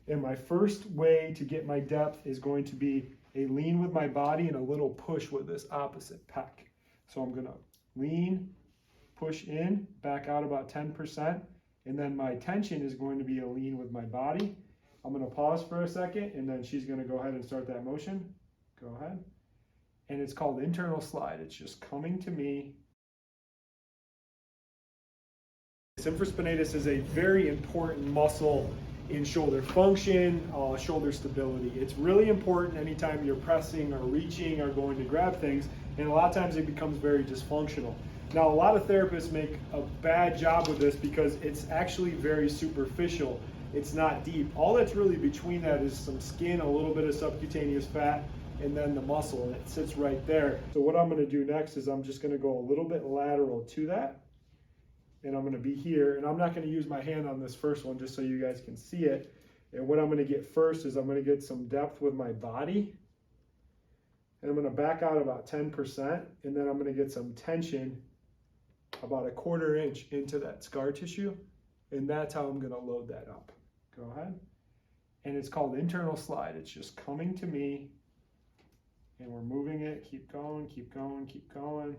And my first way to get my depth is going to be a lean with my body and a little push with this opposite pec. So I'm gonna lean, push in, back out about 10%, and then my tension is going to be a lean with my body. I'm gonna pause for a second, and then she's gonna go ahead and start that motion. Go ahead. And it's called internal slide. It's just coming to me. Infraspinatus is a very important muscle in shoulder function, shoulder stability. It's really important anytime you're pressing or reaching or going to grab things, and a lot of times it becomes very dysfunctional. Now, a lot of therapists make a bad job with this because it's actually very superficial. It's not deep. All that's really between that is some skin, a little bit of subcutaneous fat, and then the muscle, and it sits right there. So what I'm gonna do next is I'm just gonna go a little bit lateral to that, and I'm gonna be here, and I'm not gonna use my hand on this first one just so you guys can see it. And what I'm gonna get first is I'm gonna get some depth with my body, and I'm gonna back out about 10%, and then I'm gonna get some tension about a 1/4 inch into that scar tissue, and that's how I'm gonna load that up. Go ahead. And it's called internal slide. It's just coming to me, and we're moving it. Keep going, keep going, keep going.